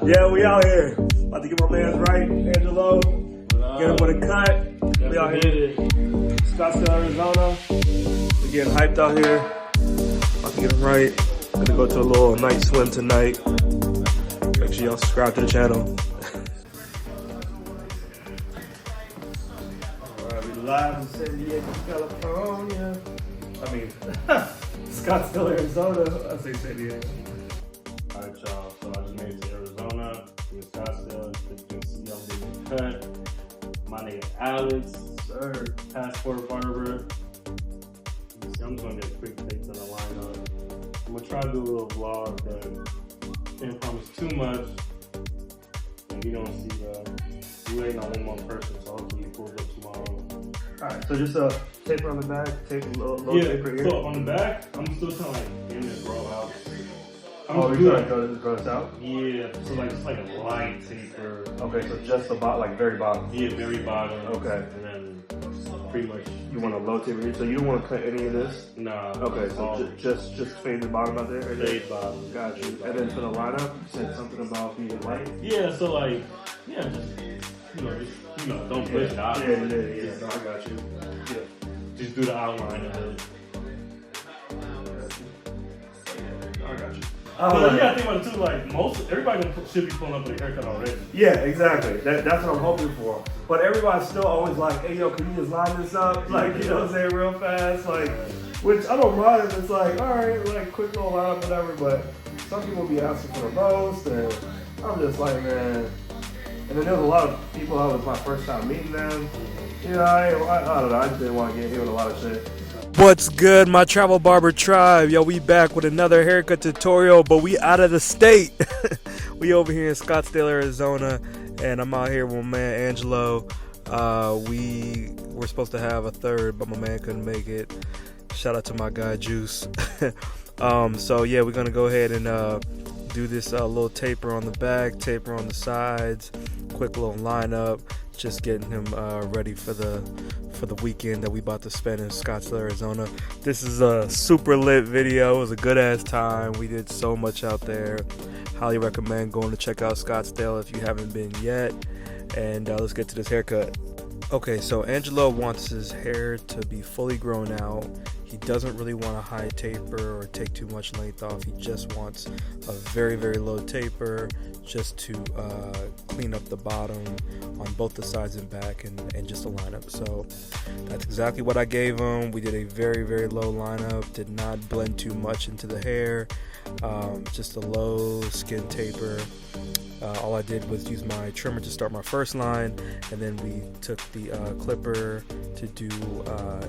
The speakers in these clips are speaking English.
Yeah, we out here. About to get my man's right, Angelo. Get him with a cut. We out here. Scottsdale, Arizona. We're getting hyped out here. About to get him right. Gonna go to a little night swim tonight. Make sure y'all subscribe to the channel. Alright, we live in San Diego, California. I mean, Scottsdale, Arizona. I say San Diego. Alright, y'all. So I just made it to Arizona. In Scottsdale. As you can see, I'm getting cut. My name is Alex. Sir. Passport barber. I'm just gonna get a quick take to the lineup. I'm gonna try to do a little vlog, but can't promise too much. And you don't see we waiting on one more person, so hopefully he pulls up tomorrow. Alright, so just a taper on the back, tape a little taper here. So on the back, I'm still trying to like get it grow out. Oh, you're trying to grow this out? Yeah, so like it's like a light taper. Okay, so just the bottom, like very bottom. Yeah, very bottom. Okay. And then pretty much. You want a low taper here, so you don't want to cut any of this? Nah. Okay, so just fade the bottom out there? Fade bottom. Got you. And then for the lineup, you said something about being light? Yeah, so like, yeah, just, don't push it out. Yeah, no, I got you. Yeah. Just do the outline of it. I got you. But you gotta think about it too, like everybody should be pulling up with a haircut already. Yeah, exactly. That's what I'm hoping for. But everybody's still always like, hey yo, can you just line this up? Like, you know what I'm saying, real fast. Like, which I don't mind if it's like, alright, like quick little lineup, whatever, but some people be asking for the most, and I'm just like, man. And then there's a lot of people, that was my first time meeting them. You know, I don't know, I just didn't want to get hit with a lot of shit. What's good, my Travel Barber Tribe? Yo, we back with another haircut tutorial, but we out of the state. We over here in Scottsdale, Arizona, and I'm out here with my man Angelo. We were supposed to have a third, but my man couldn't make it. Shout out to my guy Juice. So yeah, we're gonna go ahead and do this little taper on the back, taper on the sides, quick little lineup, just getting him ready for the weekend that we about to spend in Scottsdale, Arizona. This is a super lit video. It was a good ass time. We did so much out there. Highly recommend going to check out Scottsdale if you haven't been yet. And let's get to this haircut. Okay, so Angelo wants his hair to be fully grown out. He doesn't really want a high taper or take too much length off. He just wants a very, very low taper just to clean up the bottom on both the sides and back and just a lineup. So that's exactly what I gave him. We did a very, very low lineup, did not blend too much into the hair, just a low skin taper. All I did was use my trimmer to start my first line, and then we took the clipper to do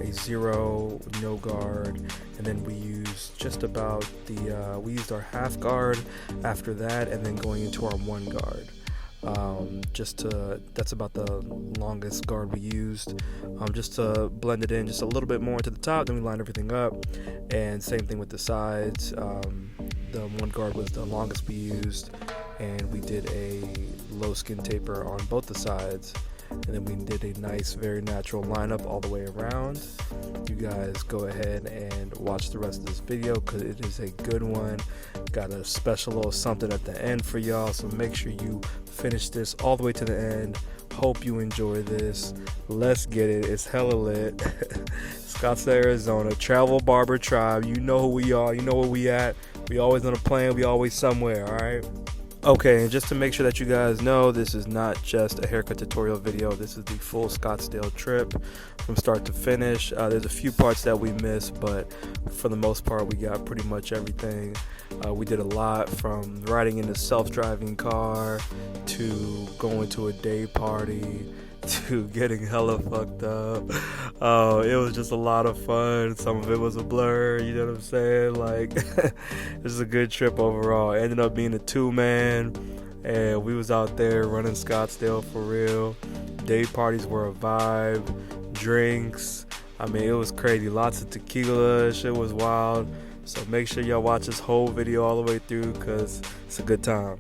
a zero, no guard, and then we used just about we used our half guard after that, and then going into our one guard. That's about the longest guard we used, just to blend it in just a little bit more into the top. Then we lined everything up, and same thing with the sides. The one guard was the longest we used, and we did a low skin taper on both the sides, and then we did a nice, very natural lineup all the way around. You guys go ahead and watch the rest of this video because it is a good one. Got a special little something at the end for y'all, so make sure you finish this all the way to the end. Hope you enjoy this. Let's get it. It's hella lit. Scottsdale, Arizona, Travel Barber Tribe. You know who we are. You know where we at. We always on a plane. We always somewhere, all right? Okay, and just to make sure that you guys know, this is not just a haircut tutorial video. This is the full Scottsdale trip from start to finish. There's a few parts that we missed, but for the most part, we got pretty much everything. We did a lot, from riding in a self-driving car to going to a day party to getting hella fucked up. It was just a lot of fun. Some of it was a blur, you know what I'm saying? Like, this is a good trip overall. It ended up being a 2-man, and we was out there running Scottsdale for real. Day parties were a vibe. Drinks, I mean, it was crazy. Lots of tequila, shit was wild. So make sure y'all watch this whole video all the way through, because it's a good time.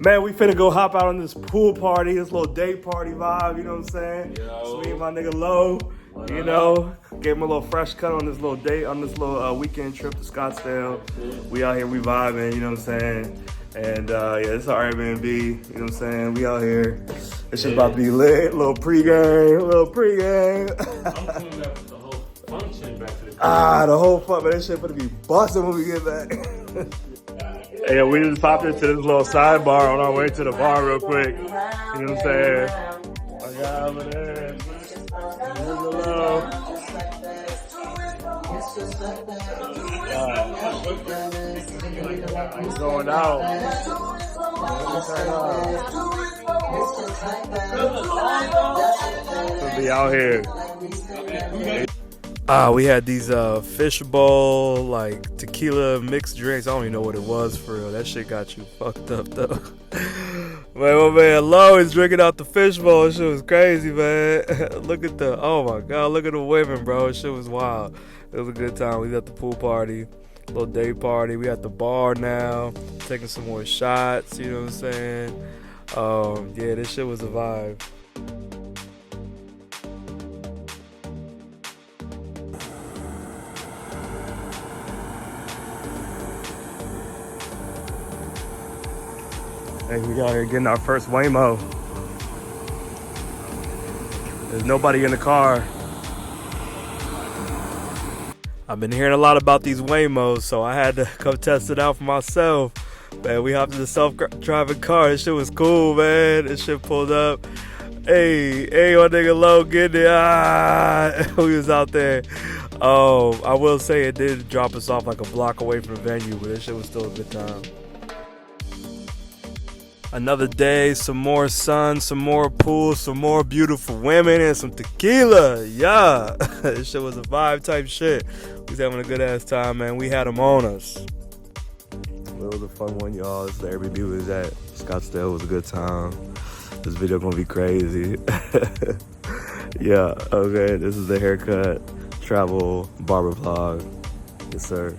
Man, we finna go hop out on this pool party, this little day party vibe, you know what I'm saying? Yo. So me and my nigga Low, you know, gave him a little fresh cut on this little date, on this little weekend trip to Scottsdale. We out here, we vibing, you know what I'm saying? And yeah, this is our Airbnb, you know what I'm saying? We out here. This shit about to be lit, little pregame. I'm coming back with the whole function back to the The whole fun, but this shit gonna be busting when we get back. Hey, we just popped into this little sidebar on our way to the bar real quick. You know what I'm saying? My guy over there. Hello. He's going out. We'll be out here. We had these fishbowl, like tequila mixed drinks. I don't even know what it was for real. That shit got you fucked up though. My man Lo is drinking out the fishbowl. That shit was crazy, man. Look at oh my god, look at the women, bro. That shit was wild. It was a good time. We was at the pool party, little day party. We at the bar now, taking some more shots. You know what I'm saying? Yeah, this shit was a vibe. Hey, we out here getting our first Waymo. There's nobody in the car. I've been hearing a lot about these Waymos, so I had to come test it out for myself. Man, we hopped in the self-driving car. This shit was cool, man. This shit pulled up. Hey, my nigga Low, get it. We was out there. I will say it did drop us off like a block away from the venue, but this shit was still a good time. Another day, some more sun, some more pool, some more beautiful women, and some tequila. Yeah, this shit was a vibe type shit. We was having a good ass time, man. We had them on us. It was a fun one, y'all. This is the Airbnb we was at. Scottsdale was a good time. This video gonna be crazy. Yeah, okay. This is the haircut travel barber vlog. Yes, sir.